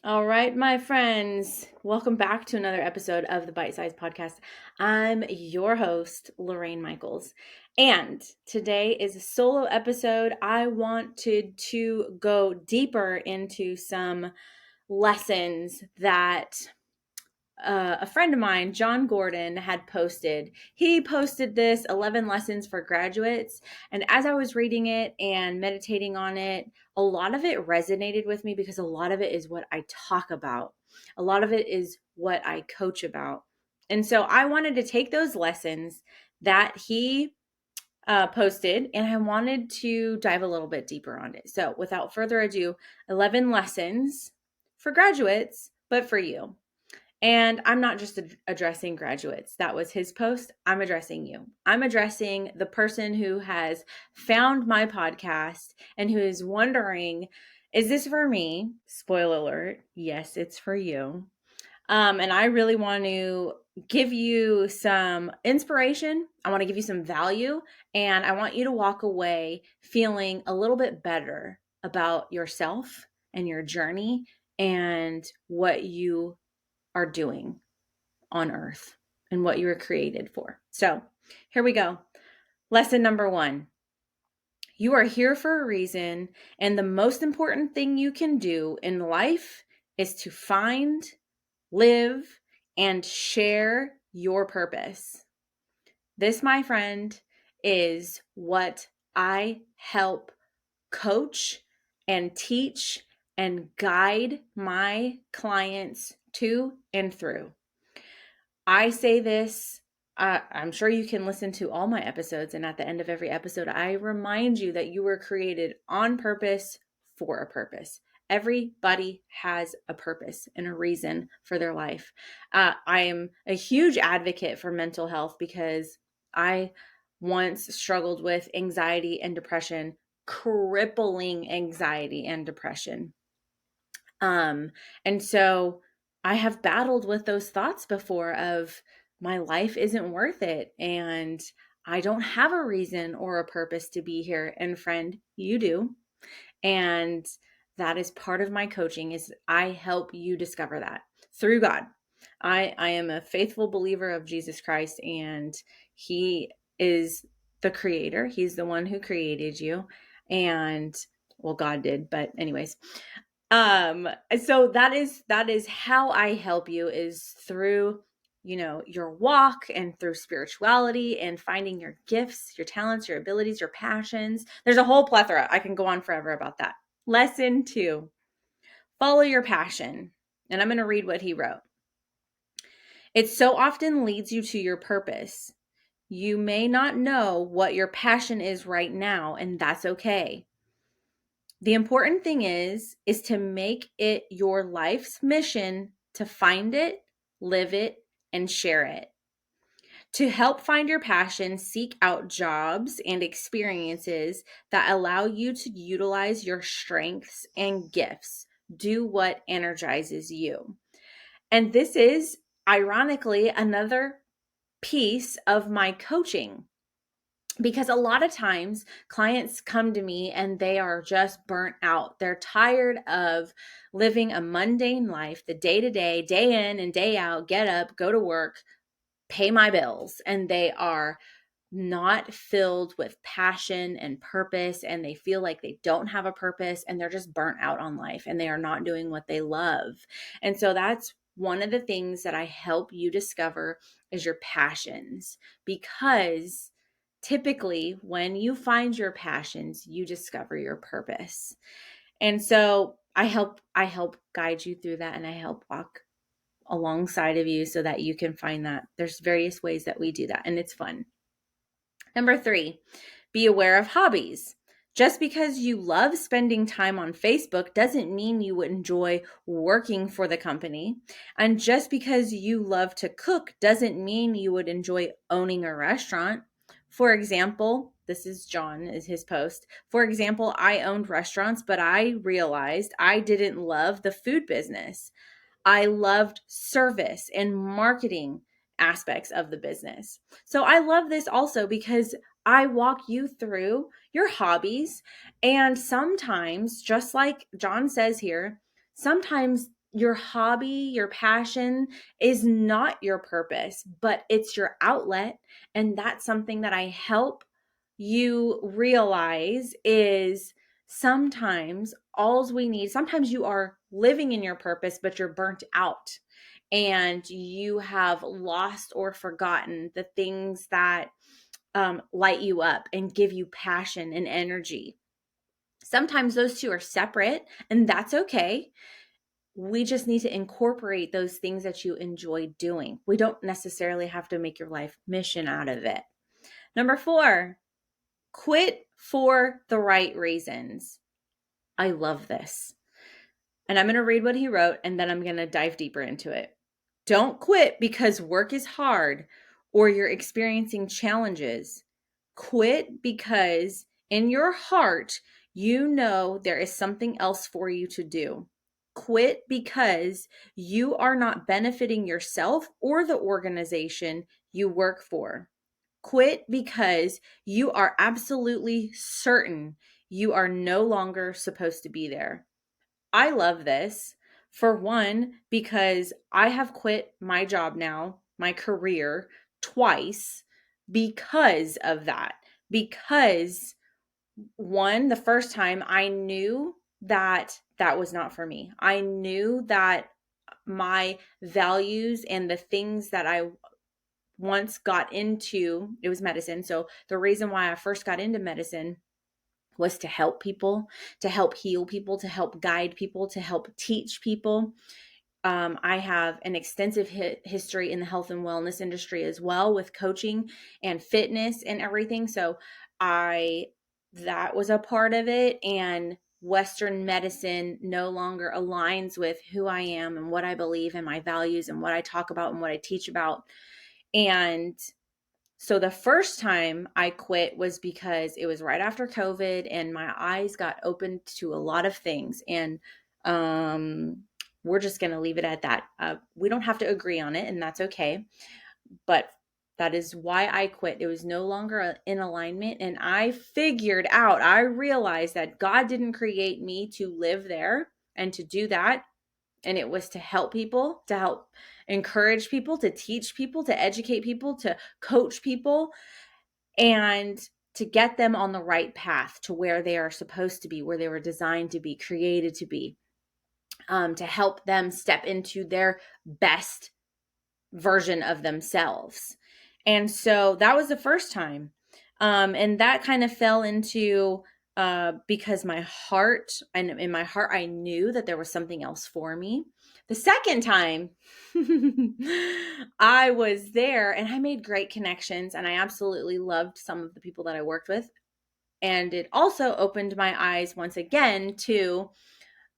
All right, my friends, welcome back to another episode of the Bite Size Podcast. I'm your host, Lorayne Michaels, and today is a solo episode. I wanted to go deeper into some lessons that a friend of mine, John Gordon, had posted. He posted this 11 lessons for graduates. And as I was reading it and meditating on it, a lot of it resonated with me because a lot of it is what I talk about. A lot of it is what I coach about. And so I wanted to take those lessons that he posted and I wanted to dive a little bit deeper on it. So without further ado, 11 lessons for graduates, but for you. And I'm not just addressing graduates. That was his post. I'm addressing you. I'm addressing the person who has found my podcast and who is wondering, is this for me? Spoiler alert. Yes, it's for you. And I really want to give you some inspiration. I want to give you some value. And I want you to walk away feeling a little bit better about yourself and your journey and what you are doing on earth and what you were created for. So here we go. Lesson number 1. You are here for a reason, and the most important thing you can do in life is to find, live, and share your purpose. This, my friend, is what I help coach and teach and guide my clients to and through. I say this, I'm sure you can listen to all my episodes, and at the end of every episode, I remind you that you were created on purpose for a purpose. Everybody has a purpose and a reason for their life. I am a huge advocate for mental health because I once struggled with anxiety and depression, crippling anxiety and depression. And so I have battled with those thoughts before of my life isn't worth it and I don't have a reason or a purpose to be here. And friend, you do. And that is part of my coaching is I help you discover that through God. I am a faithful believer of Jesus Christ and he is the creator. He's the one who created you. And well, God did, but anyways, so that is how I help you is through, your walk and through spirituality and finding your gifts, your talents, your abilities, your passions. There's a whole plethora. I can go on forever about that. Lesson 2, follow your passion. And I'm going to read what he wrote. It so often leads you to your purpose. You may not know what your passion is right now, and that's okay. The important thing is to make it your life's mission to find it, live it, and share it. To help find your passion, seek out jobs and experiences that allow you to utilize your strengths and gifts. Do what energizes you. And this is, ironically, another piece of my coaching. Because a lot of times clients come to me and they are just burnt out. They're tired of living a mundane life, the day to day, day in and day out, get up, go to work, pay my bills. And they are not filled with passion and purpose. And they feel like they don't have a purpose and they're just burnt out on life and they are not doing what they love. And so that's one of the things that I help you discover is your passions, because typically when you find your passions, you discover your purpose. And so I help guide you through that, and I help walk alongside of you so that you can find that. There's various ways that we do that, and it's fun. Number 3, be aware of hobbies. Just because you love spending time on Facebook doesn't mean you would enjoy working for the company. And just because you love to cook doesn't mean you would enjoy owning a restaurant. For example, this is John, is his post. For example, I owned restaurants, but I realized I didn't love the food business. I loved service and marketing aspects of the business. So I love this also because I walk you through your hobbies. And sometimes, just like John says here, sometimes your hobby, your passion is not your purpose, but it's your outlet. And that's something that I help you realize is sometimes alls we need, sometimes you are living in your purpose, but you're burnt out and you have lost or forgotten the things that light you up and give you passion and energy. Sometimes those two are separate, and that's okay. We just need to incorporate those things that you enjoy doing. We don't necessarily have to make your life mission out of it. Number 4, quit for the right reasons. I love this. And I'm going to read what he wrote and then I'm going to dive deeper into it. Don't quit because work is hard or you're experiencing challenges. Quit because in your heart, you know there is something else for you to do. Quit because you are not benefiting yourself or the organization you work for. Quit because you are absolutely certain you are no longer supposed to be there. I love this. For one, because I have quit my job now, my career, twice because of that. Because one, the first time I knew that that was not for me. I knew that my values and the things that I once got into, it was medicine. So the reason why I first got into medicine was to help people, to help heal people, to help guide people, to help teach people. I have an extensive history in the health and wellness industry as well with coaching and fitness and everything. So that was a part of it. And Western medicine no longer aligns with who I am and what I believe and my values and what I talk about and what I teach about. And so the first time I quit was because it was right after COVID and my eyes got opened to a lot of things. And we're just going to leave it at that. We don't have to agree on it, and that's okay. But that is why I quit. It was no longer in alignment. And I realized that God didn't create me to live there and to do that. And it was to help people, to help encourage people, to teach people, to educate people, to coach people, and to get them on the right path to where they are supposed to be, where they were designed to be, created to be, to help them step into their best version of themselves. And so that was the first time. And that kind of fell into because my heart, and in my heart, I knew that there was something else for me. The second time, I was there and I made great connections and I absolutely loved some of the people that I worked with. And it also opened my eyes once again to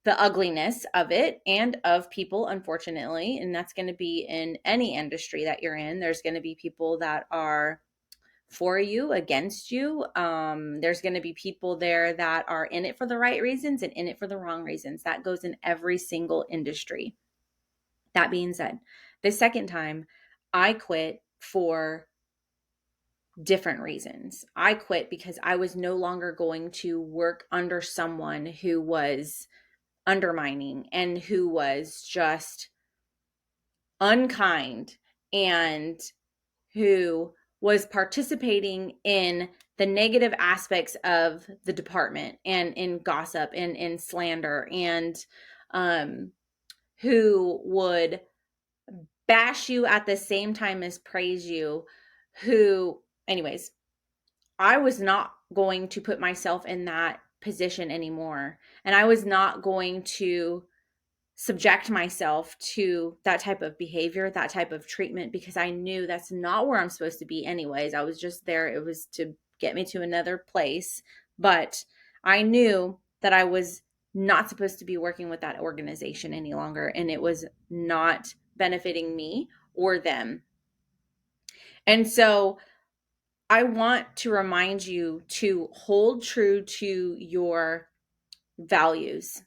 the ugliness of it and of people, unfortunately. And that's going to be in any industry that you're in. There's going to be people that are for you, against you. There's going to be people there that are in it for the right reasons and in it for the wrong reasons. That goes in every single industry. That being said, the second time I quit for different reasons. I quit because I was no longer going to work under someone who was undermining and who was just unkind and who was participating in the negative aspects of the department and in gossip and in slander and who would bash you at the same time as praise you, who, anyways, I was not going to put myself in that position anymore. And I was not going to subject myself to that type of behavior, that type of treatment, because I knew that's not where I'm supposed to be anyways. I was just there. It was to get me to another place. But I knew that I was not supposed to be working with that organization any longer. And it was not benefiting me or them. And so I want to remind you to hold true to your values.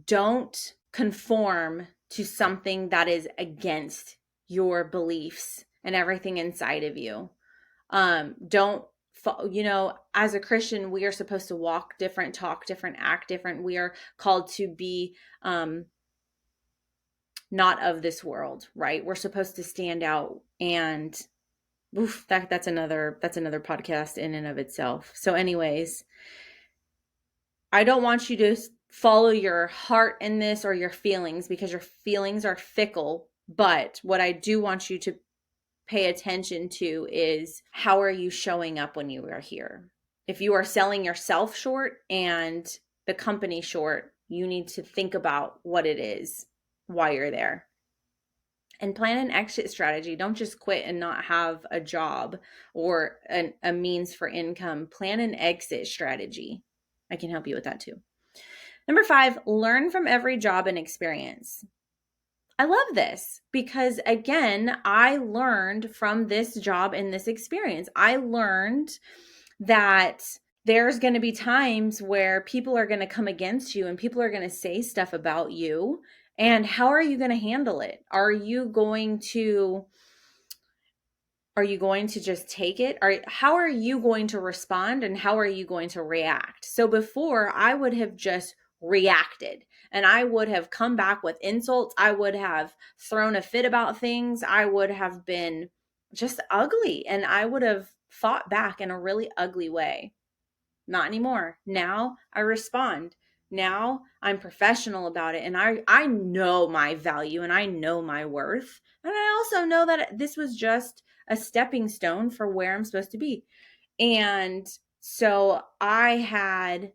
Don't conform to something that is against your beliefs and everything inside of you. Don't, as a Christian, we are supposed to walk different, talk different, act different. We are called to be not of this world, right? We're supposed to stand out, and that's another podcast in and of itself. So anyways, I don't want you to follow your heart in this or your feelings, because your feelings are fickle. But what I do want you to pay attention to is, how are you showing up when you are here? If you are selling yourself short and the company short, you need to think about what it is, why you're there. And plan an exit strategy. Don't just quit and not have a job or a means for income. Plan an exit strategy. I can help you with that too. Number 5, learn from every job and experience. I love this because, again, I learned from this job and this experience. I learned that there's going to be times where people are going to come against you and people are going to say stuff about you. And how are you going to handle it? Are you going to just take it? How are you going to respond, and how are you going to react? So before, I would have just reacted, and I would have come back with insults. I would have thrown a fit about things. I would have been just ugly, and I would have fought back in a really ugly way. Not anymore. Now I respond. Now I'm professional about it, and I know my value and I know my worth. And I also know that this was just a stepping stone for where I'm supposed to be. And so I had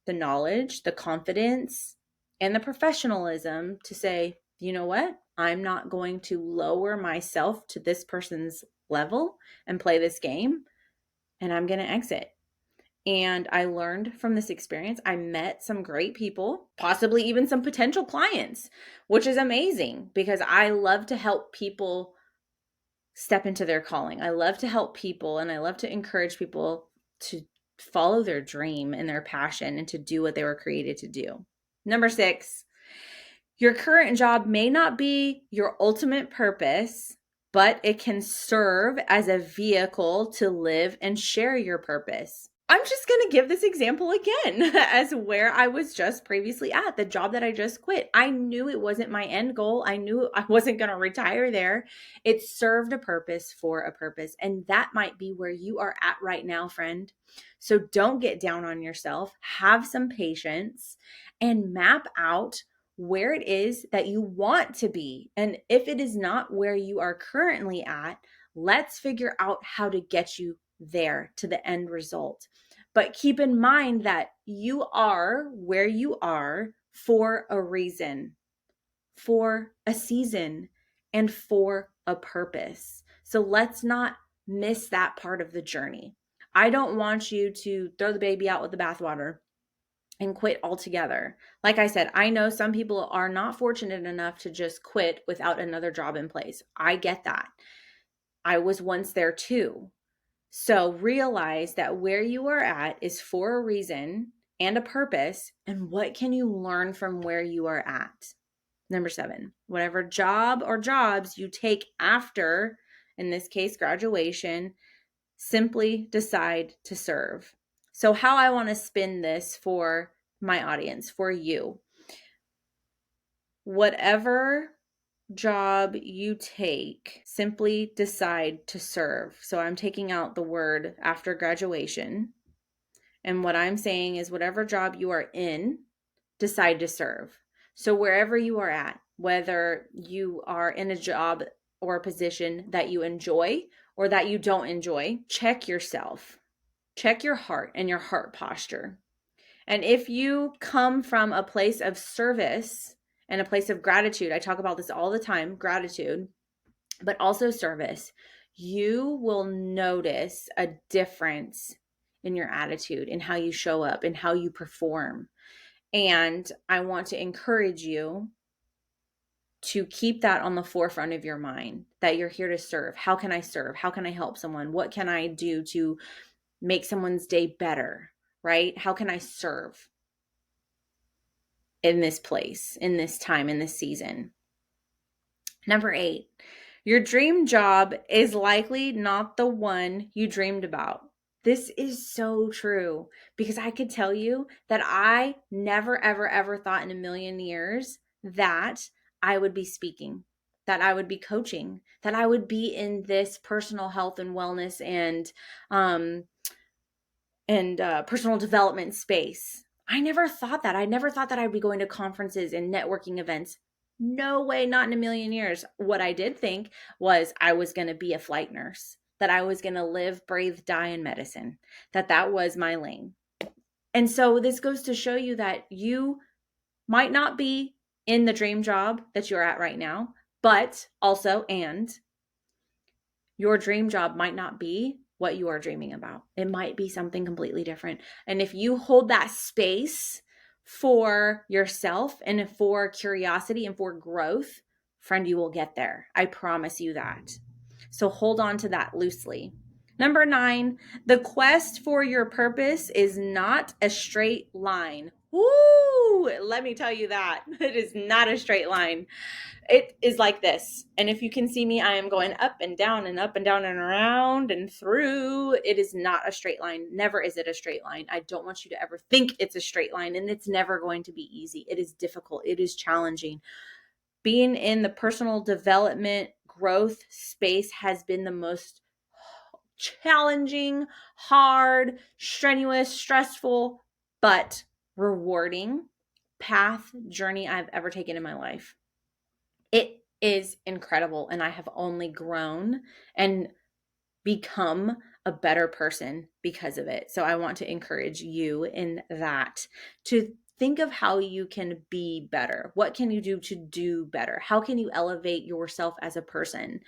the knowledge, the confidence, and the professionalism to say, you know what? I'm not going to lower myself to this person's level and play this game, and I'm going to exit. And I learned from this experience. I met some great people, possibly even some potential clients, which is amazing because I love to help people step into their calling. I love to help people, and I love to encourage people to follow their dream and their passion and to do what they were created to do. Number 6, your current job may not be your ultimate purpose, but it can serve as a vehicle to live and share your purpose. I'm just going to give this example again as where I was just previously at, the job that I just quit. I knew it wasn't my end goal. I knew I wasn't going to retire there. It served a purpose for a purpose. And that might be where you are at right now, friend. So don't get down on yourself. Have some patience and map out where it is that you want to be. And if it is not where you are currently at, let's figure out how to get you there to the end result. But keep in mind that you are where you are for a reason, for a season, and for a purpose. So let's not miss that part of the journey. I don't want you to throw the baby out with the bathwater and quit altogether. Like I said, I know some people are not fortunate enough to just quit without another job in place. I get that. I was once there too. So realize that where you are at is for a reason and a purpose. And what can you learn from where you are at? Number 7, whatever job or jobs you take after, in this case, graduation, simply decide to serve. So how I want to spin this for my audience, for you, whatever job you take, simply decide to serve. So I'm taking out the word after graduation. And what I'm saying is, whatever job you are in, decide to serve. So wherever you are at, whether you are in a job or a position that you enjoy or that you don't enjoy, check yourself. Check your heart and your heart posture. And if you come from a place of service and a place of gratitude, I talk about this all the time, gratitude, but also service, you will notice a difference in your attitude, in how you show up, in how you perform. And I want to encourage you to keep that on the forefront of your mind, that you're here to serve. How can I serve? How can I help someone? What can I do to make someone's day better, right? How can I serve in this place, in this time, in this season? Number 8, your dream job is likely not the one you dreamed about. This is so true, because I could tell you that I never, ever, ever thought in a million years that I would be speaking, that I would be coaching, that I would be in this personal health and wellness um, and personal development space. I never thought that. I never thought that I'd be going to conferences and networking events. No way, not in a million years. What I did think was I was going to be a flight nurse, that I was going to live, breathe, die in medicine, that that was my lane. And so this goes to show you that you might not be in the dream job that you're at right now, but also, and your dream job might not be what you are dreaming about. It might be something completely different. And if you hold that space for yourself and for curiosity and for growth, friend, you will get there. I promise you that. So hold on to that loosely. Number 9, the quest for your purpose is not a straight line. Woo! Let me tell you that. It is not a straight line. It is like this. And if you can see me, I am going up and down and up and down and around and through. It is not a straight line. Never is it a straight line. I don't want you to ever think it's a straight line, and it's never going to be easy. It is difficult. It is challenging. Being in the personal development growth space has been the most challenging, hard, strenuous, stressful, but rewarding path journey I've ever taken in my life. It is incredible, and I have only grown and become a better person because of it. So I want to encourage you in that, to think of how you can be better. What can you do to do better? How can you elevate yourself as a person?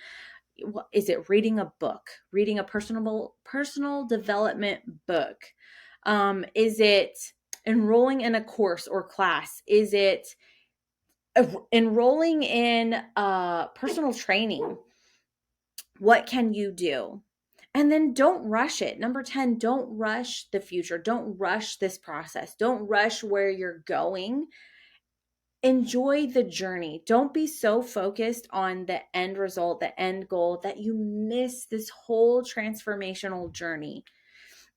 Is it reading a book, reading a personal development book? Is it enrolling in a course or class? Is it enrolling in personal training? What can you do? And then don't rush it. Number 10, don't rush the future. Don't rush this process. Don't rush where you're going. Enjoy the journey. Don't be so focused on the end result, the end goal, that you miss this whole transformational journey.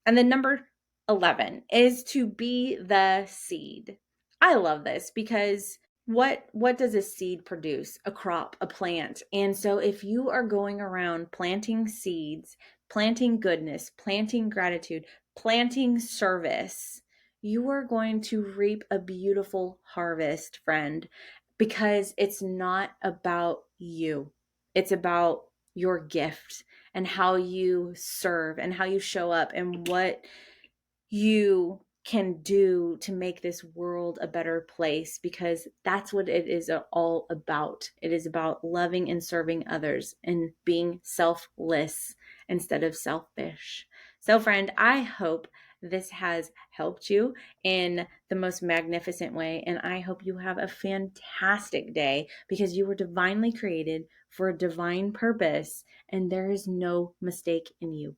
And then number 11 is to be the seed. I love this because what does a seed produce? A crop, a plant. And so if you are going around planting seeds, planting goodness, planting gratitude, planting service, you are going to reap a beautiful harvest, friend, because it's not about you. It's about your gift and how you serve and how you show up and what you can do to make this world a better place, because that's what it is all about. It is about loving and serving others and being selfless instead of selfish. So, friend, I hope this has helped you in the most magnificent way, and I hope you have a fantastic day, because you were divinely created for a divine purpose, and there is no mistake in you.